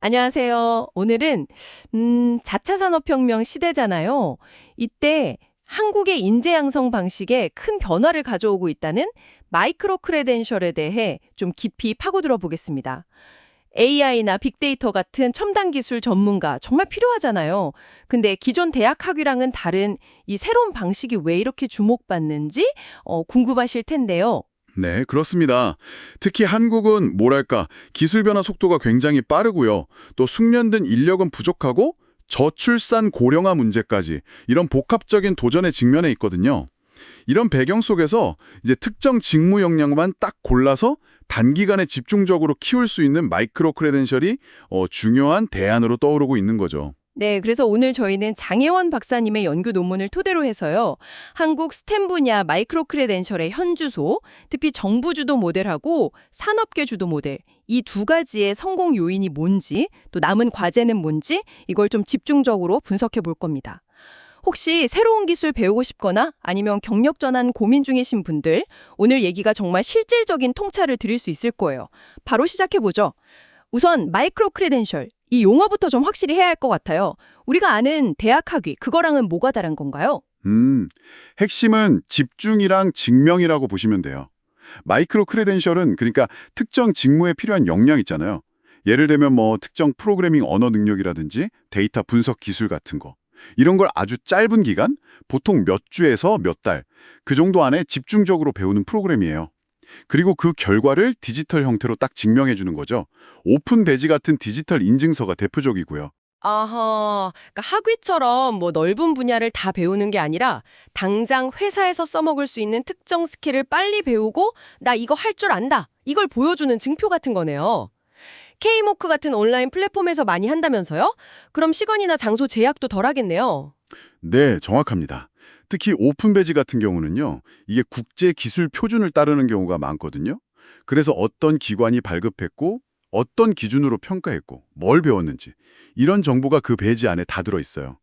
안녕하세요. 오늘은 4차 산업혁명 시대잖아요. 이때 한국의 인재 양성 방식에 큰 변화를 가져오고 있다는 마이크로 크레덴셜에 대해 좀 깊이 파고들어 보겠습니다. AI나 빅데이터 같은 첨단 기술 전문가 정말 필요하잖아요. 근데 기존 대학 학위랑은 다른 이 새로운 방식이 왜 이렇게 주목받는지 궁금하실 텐데요. 네, 그렇습니다. 특히 한국은 뭐랄까, 기술 변화 속도가 굉장히 빠르고요. 또 숙련된 인력은 부족하고 저출산 고령화 문제까지 이런 복합적인 도전에 직면해 있거든요. 이런 배경 속에서 이제 특정 직무 역량만 딱 골라서 단기간에 집중적으로 키울 수 있는 마이크로 크레덴셜이 중요한 대안으로 떠오르고 있는 거죠. 네, 그래서 오늘 저희는 장혜원 박사님의 연구 논문을 토대로 해서요. 한국 스템 분야 마이크로 크레덴셜의 현주소, 특히 정부 주도 모델하고 산업계 주도 모델, 이 두 가지의 성공 요인이 뭔지, 또 남은 과제는 뭔지 이걸 좀 집중적으로 분석해 볼 겁니다. 혹시 새로운 기술 배우고 싶거나 아니면 경력 전환 고민 중이신 분들, 오늘 얘기가 정말 실질적인 통찰을 드릴 수 있을 거예요. 바로 시작해 보죠. 우선 마이크로 크레덴셜, 이 용어부터 좀 확실히 해야 할 것 같아요. 우리가 아는 대학 학위, 그거랑은 뭐가 다른 건가요? 핵심은 집중이랑 증명이라고 보시면 돼요. 마이크로 크레덴셜은 그러니까 특정 직무에 필요한 역량 있잖아요. 예를 들면 특정 프로그래밍 언어 능력이라든지 데이터 분석 기술 같은 거. 이런 걸 아주 짧은 기간, 보통 몇 주에서 몇 달, 그 정도 안에 집중적으로 배우는 프로그램이에요. 그리고 그 결과를 디지털 형태로 딱 증명해 주는 거죠. 오픈 배지 같은 디지털 인증서가 대표적이고요. 아하, 그러니까 학위처럼 넓은 분야를 다 배우는 게 아니라 당장 회사에서 써먹을 수 있는 특정 스킬을 빨리 배우고 나 이거 할 줄 안다. 이걸 보여주는 증표 같은 거네요. K모크 같은 온라인 플랫폼에서 많이 한다면서요? 그럼 시간이나 장소 제약도 덜 하겠네요. 네, 정확합니다. 특히 오픈 배지 같은 경우는요. 이게 국제 기술 표준을 따르는 경우가 많거든요. 그래서 어떤 기관이 발급했고 어떤 기준으로 평가했고 뭘 배웠는지 이런 정보가 그 배지 안에 다 들어있어요.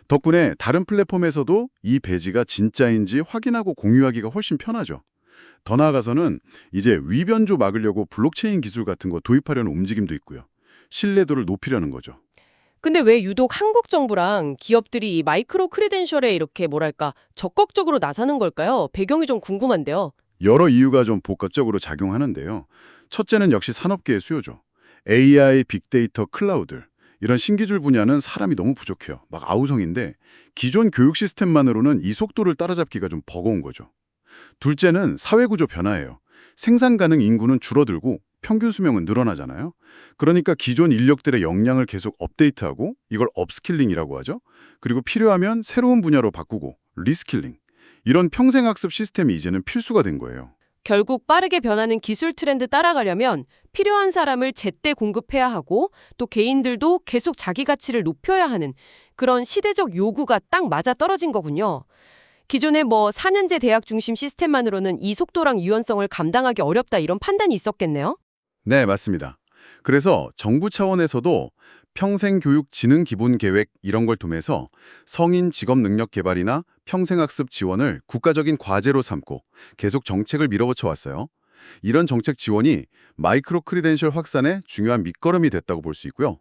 덕분에 다른 플랫폼에서도 이 배지가 진짜인지 확인하고 공유하기가 훨씬 편하죠. 더 나아가서는 이제 위변조 막으려고 블록체인 기술 같은 거 도입하려는 움직임도 있고요. 신뢰도를 높이려는 거죠. 근데 왜 유독 한국 정부랑 기업들이 이 마이크로 크레덴셜에 이렇게 뭐랄까 적극적으로 나서는 걸까요? 배경이 좀 궁금한데요. 여러 이유가 좀 복합적으로 작용하는데요. 첫째는 역시 산업계의 수요죠. AI, 빅데이터, 클라우드 이런 신기술 분야는 사람이 너무 부족해요. 막 아우성인데 기존 교육 시스템만으로는 이 속도를 따라잡기가 좀 버거운 거죠. 둘째는 사회구조 변화예요. 생산 가능 인구는 줄어들고 평균 수명은 늘어나잖아요. 그러니까 기존 인력들의 역량을 계속 업데이트하고 이걸 업스킬링이라고 하죠. 그리고 필요하면 새로운 분야로 바꾸고 리스킬링. 이런 평생학습 시스템이 이제는 필수가 된 거예요. 결국 빠르게 변하는 기술 트렌드 따라가려면 필요한 사람을 제때 공급해야 하고 또 개인들도 계속 자기 가치를 높여야 하는 그런 시대적 요구가 딱 맞아 떨어진 거군요. 기존의 4년제 대학 중심 시스템만으로는 이 속도랑 유연성을 감당하기 어렵다 이런 판단이 있었겠네요. 네, 맞습니다. 그래서 정부 차원에서도 평생교육진흥기본계획 이런 걸 통해서 성인 직업 능력 개발이나 평생학습 지원을 국가적인 과제로 삼고 계속 정책을 밀어붙여 왔어요. 이런 정책 지원이 마이크로 크리덴셜 확산에 중요한 밑거름이 됐다고 볼 수 있고요.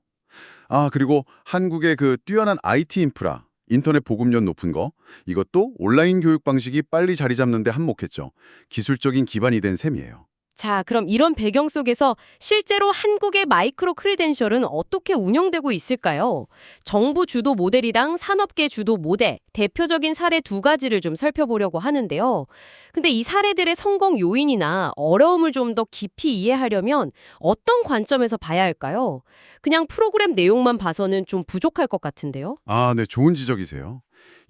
그리고 한국의 그 뛰어난 IT 인프라, 인터넷 보급력 높은 거, 이것도 온라인 교육 방식이 빨리 자리 잡는 데 한몫했죠. 기술적인 기반이 된 셈이에요. 자, 그럼 이런 배경 속에서 실제로 한국의 마이크로 크리덴셜은 어떻게 운영되고 있을까요? 정부 주도 모델이랑 산업계 주도 모델, 대표적인 사례 두 가지를 좀 살펴보려고 하는데요. 근데 이 사례들의 성공 요인이나 어려움을 좀 더 깊이 이해하려면 어떤 관점에서 봐야 할까요? 그냥 프로그램 내용만 봐서는 좀 부족할 것 같은데요. 네, 좋은 지적이세요.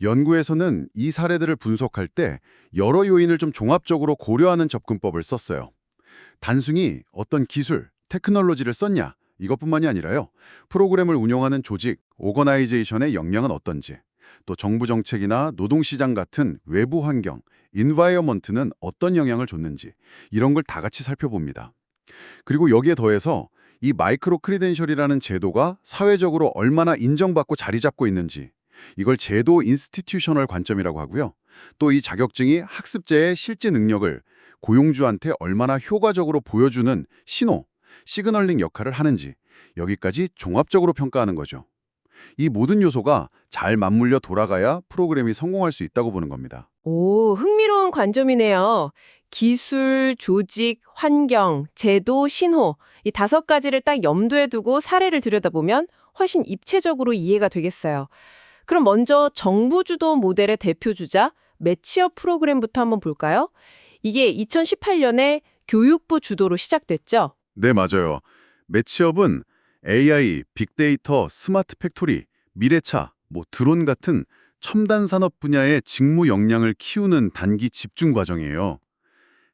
연구에서는 이 사례들을 분석할 때 여러 요인을 좀 종합적으로 고려하는 접근법을 썼어요. 단순히 어떤 기술, 테크놀로지를 썼냐 이것뿐만이 아니라요. 프로그램을 운영하는 조직, 오거나이제이션의 역량은 어떤지, 또 정부 정책이나 노동시장 같은 외부 환경, 인바이어먼트는 어떤 영향을 줬는지 이런 걸 다 같이 살펴봅니다. 그리고 여기에 더해서 이 마이크로 크리덴셜이라는 제도가 사회적으로 얼마나 인정받고 자리 잡고 있는지 이걸 제도 인스티튜셔널 관점이라고 하고요. 또 이 자격증이 학습자의 실제 능력을 고용주한테 얼마나 효과적으로 보여주는 신호, 시그널링 역할을 하는지 여기까지 종합적으로 평가하는 거죠. 이 모든 요소가 잘 맞물려 돌아가야 프로그램이 성공할 수 있다고 보는 겁니다. 오, 흥미로운 관점이네요. 기술, 조직, 환경, 제도, 신호, 이 5가지를 딱 염두에 두고 사례를 들여다보면 훨씬 입체적으로 이해가 되겠어요. 그럼 먼저 정부 주도 모델의 대표주자, 매치업 프로그램부터 한번 볼까요? 이게 2018년에 교육부 주도로 시작됐죠? 네, 맞아요. 매치업은 AI, 빅데이터, 스마트 팩토리, 미래차, 드론 같은 첨단 산업 분야의 직무 역량을 키우는 단기 집중 과정이에요.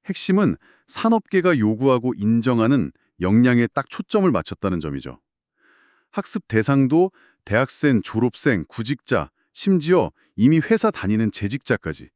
핵심은 산업계가 요구하고 인정하는 역량에 딱 초점을 맞췄다는 점이죠. 학습 대상도 대학생, 졸업생, 구직자, 심지어 이미 회사 다니는 재직자까지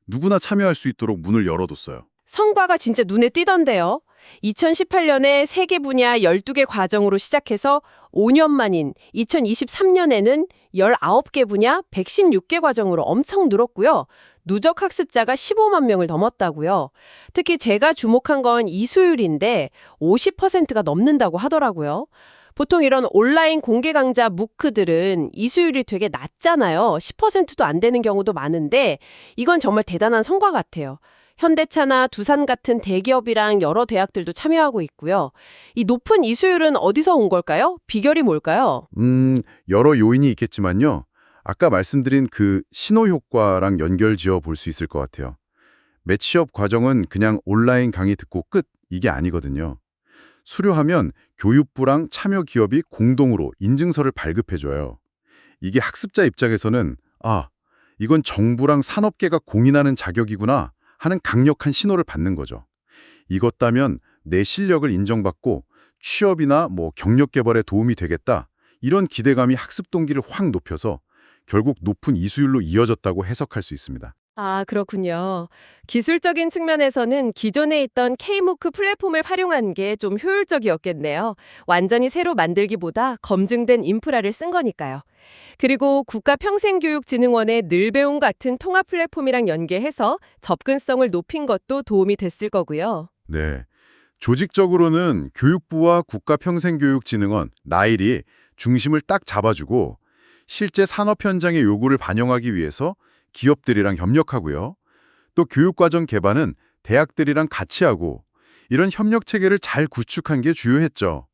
누구나 참여할 수 있도록 문을 열어뒀어요. 성과가 진짜 눈에 띄던데요. 2018년에 3개 분야 12개 과정으로 시작해서 5년 만인 2023년에는 19개 분야 116개 과정으로 엄청 늘었고요. 누적 학습자가 15만 명을 넘었다고요. 특히 제가 주목한 건 이수율인데 50%가 넘는다고 하더라고요. 보통 이런 온라인 공개 강좌 무크들은 이수율이 되게 낮잖아요. 10%도 안 되는 경우도 많은데 이건 정말 대단한 성과 같아요. 현대차나 두산 같은 대기업이랑 여러 대학들도 참여하고 있고요. 이 높은 이수율은 어디서 온 걸까요? 비결이 뭘까요? 여러 요인이 있겠지만요. 아까 말씀드린 그 신호 효과랑 연결지어 볼 수 있을 것 같아요. 매치업 과정은 그냥 온라인 강의 듣고 끝 이게 아니거든요. 수료하면 교육부랑 참여 기업이 공동으로 인증서를 발급해줘요. 이게 학습자 입장에서는 이건 정부랑 산업계가 공인하는 자격이구나 하는 강력한 신호를 받는 거죠. 이것 따면 내 실력을 인정받고 취업이나 경력 개발에 도움이 되겠다. 이런 기대감이 학습 동기를 확 높여서 결국 높은 이수율로 이어졌다고 해석할 수 있습니다. 아, 그렇군요. 기술적인 측면에서는 기존에 있던 K무크 플랫폼을 활용한 게 좀 효율적이었겠네요. 완전히 새로 만들기보다 검증된 인프라를 쓴 거니까요. 그리고 국가평생교육진흥원의 늘배움 같은 통합 플랫폼이랑 연계해서 접근성을 높인 것도 도움이 됐을 거고요. 네. 조직적으로는 교육부와 국가평생교육진흥원, 나일이 중심을 딱 잡아주고 실제 산업 현장의 요구를 반영하기 위해서 기업들이랑 협력하고요. 또 교육과정 개발은 대학들이랑 같이 하고 이런 협력 체계를 잘 구축한 게 주요했죠.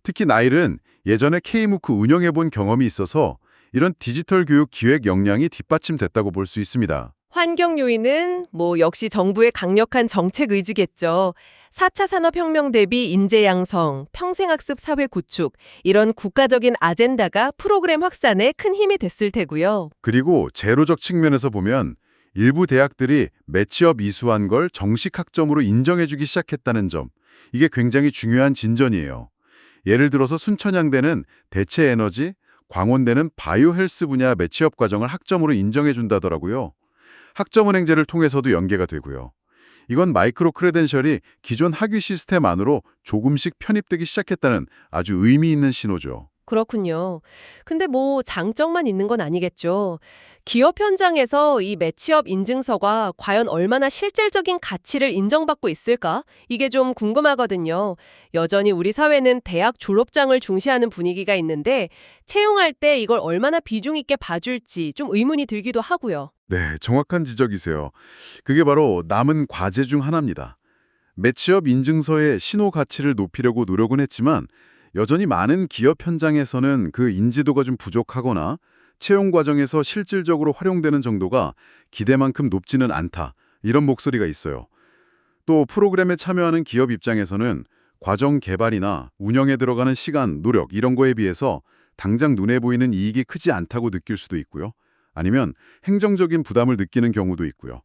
특히 나일은 예전에 K무크 운영해본 경험이 있어서 이런 디지털 교육 기획 역량이 뒷받침됐다고 볼 수 있습니다. 환경 요인은 역시 정부의 강력한 정책 의지겠죠. 4차 산업혁명 대비 인재 양성, 평생학습 사회 구축, 이런 국가적인 아젠다가 프로그램 확산에 큰 힘이 됐을 테고요. 그리고 제로적 측면에서 보면 일부 대학들이 매치업 이수한 걸 정식 학점으로 인정해주기 시작했다는 점, 이게 굉장히 중요한 진전이에요. 예를 들어서 순천향대는 대체 에너지, 광원대는 바이오 헬스 분야 매치업 과정을 학점으로 인정해준다더라고요. 학점은행제를 통해서도 연계가 되고요. 이건 마이크로 크레덴셜이 기존 학위 시스템 안으로 조금씩 편입되기 시작했다는 아주 의미 있는 신호죠. 그렇군요. 근데 장점만 있는 건 아니겠죠. 기업 현장에서 이 매치업 인증서가 과연 얼마나 실질적인 가치를 인정받고 있을까? 이게 좀 궁금하거든요. 여전히 우리 사회는 대학 졸업장을 중시하는 분위기가 있는데 채용할 때 이걸 얼마나 비중 있게 봐줄지 좀 의문이 들기도 하고요. 네, 정확한 지적이세요. 그게 바로 남은 과제 중 하나입니다. 매치업 인증서의 신호 가치를 높이려고 노력은 했지만 여전히 많은 기업 현장에서는 그 인지도가 좀 부족하거나 채용 과정에서 실질적으로 활용되는 정도가 기대만큼 높지는 않다. 이런 목소리가 있어요. 또 프로그램에 참여하는 기업 입장에서는 과정 개발이나 운영에 들어가는 시간, 노력 이런 거에 비해서 당장 눈에 보이는 이익이 크지 않다고 느낄 수도 있고요. 아니면 행정적인 부담을 느끼는 경우도 있고요.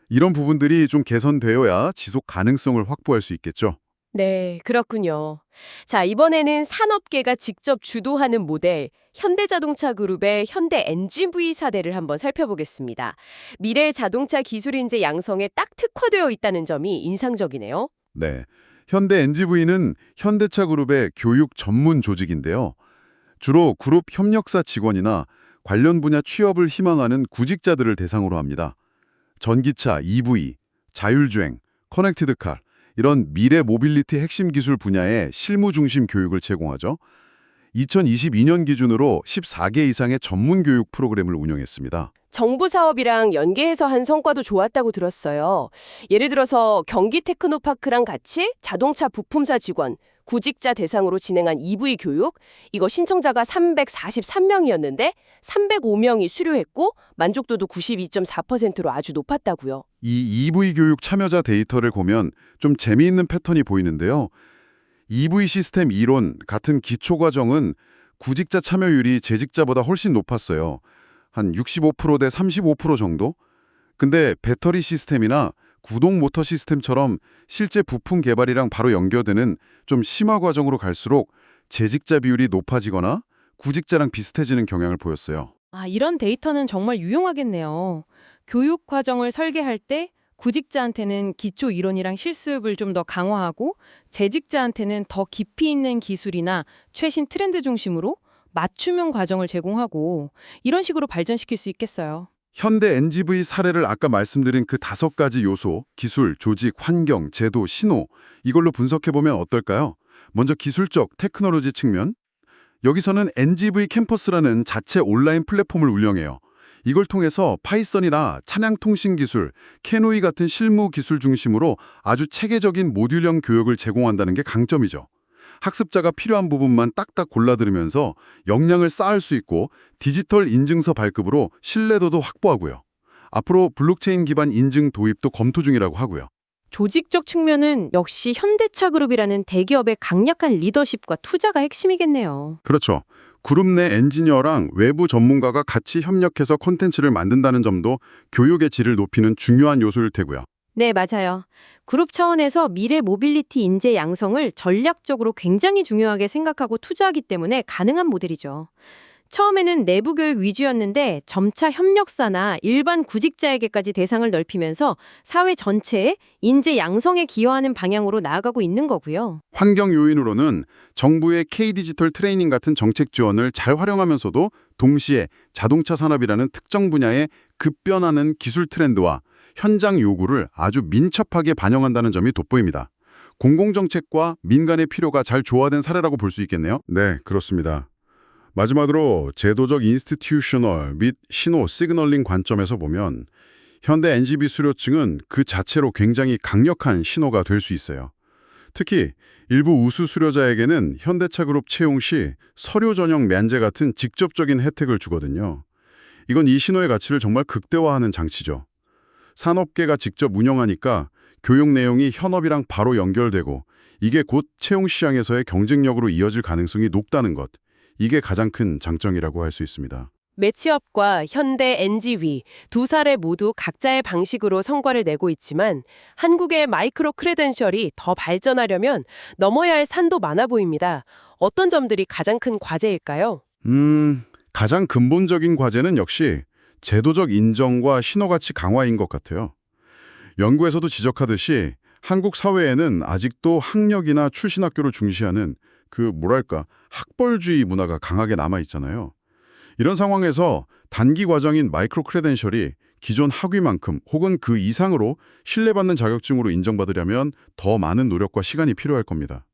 이런 부분들이 좀 개선되어야 지속 가능성을 확보할 수 있겠죠. 네, 그렇군요. 자, 이번에는 산업계가 직접 주도하는 모델, 현대자동차 그룹의 현대 NGV 사례를 한번 살펴보겠습니다. 미래 자동차 기술 인재 양성에 딱 특화되어 있다는 점이 인상적이네요. 네, 현대 NGV는 현대차 그룹의 교육 전문 조직인데요. 주로 그룹 협력사 직원이나 관련 분야 취업을 희망하는 구직자들을 대상으로 합니다. 전기차, EV, 자율주행, 커넥티드카 이런 미래 모빌리티 핵심 기술 분야의 실무 중심 교육을 제공하죠. 2022년 기준으로 14개 이상의 전문 교육 프로그램을 운영했습니다. 정부 사업이랑 연계해서 한 성과도 좋았다고 들었어요. 예를 들어서 경기 테크노파크랑 같이 자동차 부품사 직원, 구직자 대상으로 진행한 EV 교육, 이거 신청자가 343명이었는데 305명이 수료했고 만족도도 92.4%로 아주 높았다고요. 이 EV 교육 참여자 데이터를 보면 좀 재미있는 패턴이 보이는데요. EV 시스템 이론 같은 기초 과정은 구직자 참여율이 재직자보다 훨씬 높았어요. 한 65% 대 35% 정도? 근데 배터리 시스템이나 구동 모터 시스템처럼 실제 부품 개발이랑 바로 연결되는 좀 심화 과정으로 갈수록 재직자 비율이 높아지거나 구직자랑 비슷해지는 경향을 보였어요. 이런 데이터는 정말 유용하겠네요. 교육 과정을 설계할 때 구직자한테는 기초 이론이랑 실습을 좀 더 강화하고 재직자한테는 더 깊이 있는 기술이나 최신 트렌드 중심으로 맞춤형 과정을 제공하고 이런 식으로 발전시킬 수 있겠어요. 현대 NGV 사례를 아까 말씀드린 그 5가지 요소, 기술, 조직, 환경, 제도, 신호, 이걸로 분석해보면 어떨까요? 먼저 기술적, 테크놀로지 측면. 여기서는 NGV 캠퍼스라는 자체 온라인 플랫폼을 운영해요. 이걸 통해서 파이썬이나 차량 통신 기술, 캐노이 같은 실무 기술 중심으로 아주 체계적인 모듈형 교육을 제공한다는 게 강점이죠. 학습자가 필요한 부분만 딱딱 골라들으면서 역량을 쌓을 수 있고 디지털 인증서 발급으로 신뢰도도 확보하고요. 앞으로 블록체인 기반 인증 도입도 검토 중이라고 하고요. 조직적 측면은 역시 현대차그룹이라는 대기업의 강력한 리더십과 투자가 핵심이겠네요. 그렇죠. 그룹 내 엔지니어랑 외부 전문가가 같이 협력해서 콘텐츠를 만든다는 점도 교육의 질을 높이는 중요한 요소일 테고요. 네, 맞아요. 그룹 차원에서 미래 모빌리티 인재 양성을 전략적으로 굉장히 중요하게 생각하고 투자하기 때문에 가능한 모델이죠. 처음에는 내부 교육 위주였는데 점차 협력사나 일반 구직자에게까지 대상을 넓히면서 사회 전체에 인재 양성에 기여하는 방향으로 나아가고 있는 거고요. 환경 요인으로는 정부의 K-디지털 트레이닝 같은 정책 지원을 잘 활용하면서도 동시에 자동차 산업이라는 특정 분야에 급변하는 기술 트렌드와 현장 요구를 아주 민첩하게 반영한다는 점이 돋보입니다. 공공정책과 민간의 필요가 잘 조화된 사례라고 볼 수 있겠네요. 네, 그렇습니다. 마지막으로 제도적 인스티튜셔널 및 신호 시그널링 관점에서 보면 현대 NGV 수료증은 그 자체로 굉장히 강력한 신호가 될 수 있어요. 특히 일부 우수 수료자에게는 현대차그룹 채용 시 서류 전형 면제 같은 직접적인 혜택을 주거든요. 이건 이 신호의 가치를 정말 극대화하는 장치죠. 산업계가 직접 운영하니까 교육 내용이 현업이랑 바로 연결되고 이게 곧 채용 시장에서의 경쟁력으로 이어질 가능성이 높다는 것. 이게 가장 큰 장점이라고 할 수 있습니다. 매치업과 현대 NGV 두 사례 모두 각자의 방식으로 성과를 내고 있지만 한국의 마이크로 크레덴셜이 더 발전하려면 넘어야 할 산도 많아 보입니다. 어떤 점들이 가장 큰 과제일까요? 가장 근본적인 과제는 역시 제도적 인정과 신호가치 강화인 것 같아요. 연구에서도 지적하듯이 한국 사회에는 아직도 학력이나 출신 학교를 중시하는 학벌주의 문화가 강하게 남아있잖아요. 이런 상황에서 단기 과정인 마이크로 크레덴셜이 기존 학위만큼 혹은 그 이상으로 신뢰받는 자격증으로 인정받으려면 더 많은 노력과 시간이 필요할 겁니다.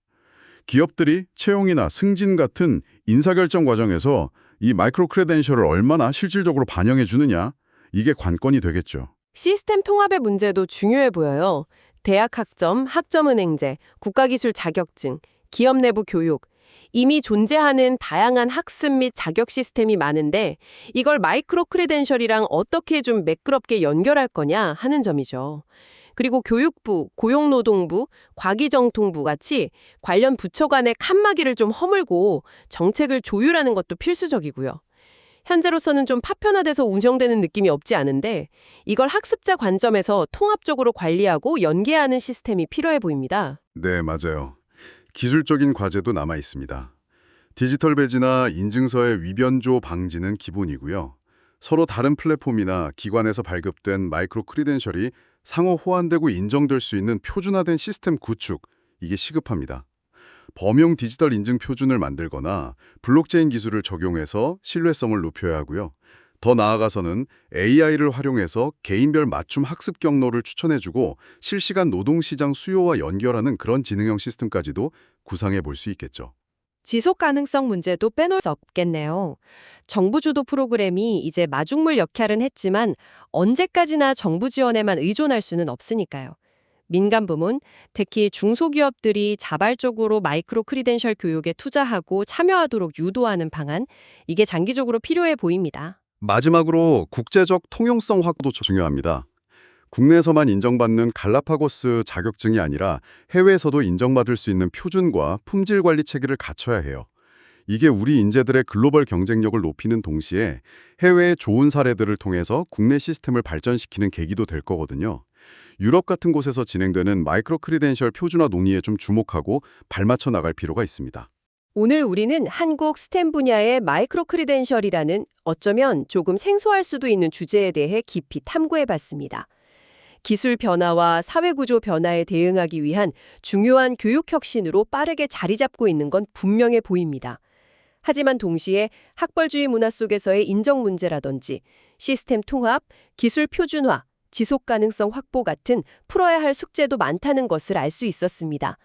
기업들이 채용이나 승진 같은 인사결정 과정에서 이 마이크로 크레덴셜을 얼마나 실질적으로 반영해 주느냐, 이게 관건이 되겠죠. 시스템 통합의 문제도 중요해 보여요. 대학 학점, 학점은행제, 국가기술 자격증, 기업 내부 교육, 이미 존재하는 다양한 학습 및 자격 시스템이 많은데 이걸 마이크로 크레덴셜이랑 어떻게 좀 매끄럽게 연결할 거냐 하는 점이죠. 그리고 교육부, 고용노동부, 과기정통부 같이 관련 부처 간의 칸막이를 좀 허물고 정책을 조율하는 것도 필수적이고요. 현재로서는 좀 파편화돼서 운영되는 느낌이 없지 않은데 이걸 학습자 관점에서 통합적으로 관리하고 연계하는 시스템이 필요해 보입니다. 네, 맞아요. 기술적인 과제도 남아 있습니다. 디지털 배지나 인증서의 위변조 방지는 기본이고요. 서로 다른 플랫폼이나 기관에서 발급된 마이크로 크리덴셜이 상호 호환되고 인정될 수 있는 표준화된 시스템 구축, 이게 시급합니다. 범용 디지털 인증 표준을 만들거나 블록체인 기술을 적용해서 신뢰성을 높여야 하고요. 더 나아가서는 AI를 활용해서 개인별 맞춤 학습 경로를 추천해주고 실시간 노동시장 수요와 연결하는 그런 지능형 시스템까지도 구상해 볼 수 있겠죠. 지속 가능성 문제도 빼놓을 수 없겠네요. 정부 주도 프로그램이 이제 마중물 역할은 했지만 언제까지나 정부 지원에만 의존할 수는 없으니까요. 민간 부문, 특히 중소기업들이 자발적으로 마이크로 크리덴셜 교육에 투자하고 참여하도록 유도하는 방안, 이게 장기적으로 필요해 보입니다. 마지막으로 국제적 통용성 확보도 중요합니다. 국내에서만 인정받는 갈라파고스 자격증이 아니라 해외에서도 인정받을 수 있는 표준과 품질 관리 체계를 갖춰야 해요. 이게 우리 인재들의 글로벌 경쟁력을 높이는 동시에 해외의 좋은 사례들을 통해서 국내 시스템을 발전시키는 계기도 될 거거든요. 유럽 같은 곳에서 진행되는 마이크로 크리덴셜 표준화 논의에 좀 주목하고 발맞춰 나갈 필요가 있습니다. 오늘 우리는 한국 스템 분야의 마이크로 크리덴셜이라는 어쩌면 조금 생소할 수도 있는 주제에 대해 깊이 탐구해봤습니다. 기술 변화와 사회구조 변화에 대응하기 위한 중요한 교육 혁신으로 빠르게 자리 잡고 있는 건 분명해 보입니다. 하지만 동시에 학벌주의 문화 속에서의 인정 문제라든지 시스템 통합, 기술 표준화, 지속 가능성 확보 같은 풀어야 할 숙제도 많다는 것을 알 수 있었습니다.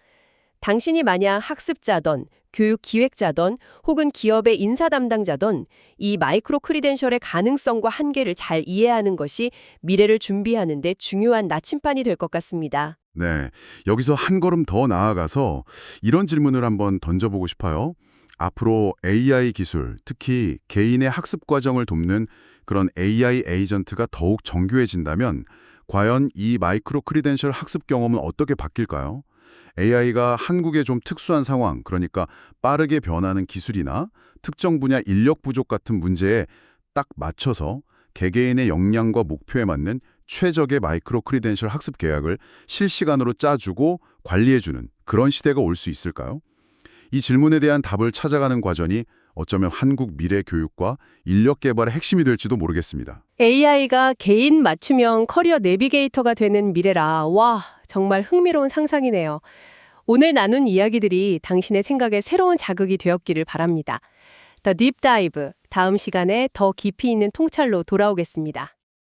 당신이 만약 학습자던, 교육 기획자던 혹은 기업의 인사 담당자던 이 마이크로 크리덴셜의 가능성과 한계를 잘 이해하는 것이 미래를 준비하는 데 중요한 나침반이 될 것 같습니다. 네, 여기서 한 걸음 더 나아가서 이런 질문을 한번 던져보고 싶어요. 앞으로 AI 기술, 특히 개인의 학습 과정을 돕는 그런 AI 에이전트가 더욱 정교해진다면 과연 이 마이크로 크리덴셜 학습 경험은 어떻게 바뀔까요? AI가 한국의 좀 특수한 상황, 그러니까 빠르게 변하는 기술이나 특정 분야 인력 부족 같은 문제에 딱 맞춰서 개개인의 역량과 목표에 맞는 최적의 마이크로 크리덴셜 학습 계약을 실시간으로 짜주고 관리해주는 그런 시대가 올 수 있을까요? 이 질문에 대한 답을 찾아가는 과정이 어쩌면 한국 미래 교육과 인력 개발의 핵심이 될지도 모르겠습니다. AI가 개인 맞춤형 커리어 내비게이터가 되는 미래라, 와, 정말 흥미로운 상상이네요. 오늘 나눈 이야기들이 당신의 생각에 새로운 자극이 되었기를 바랍니다. The Deep Dive, 다음 시간에 더 깊이 있는 통찰로 돌아오겠습니다.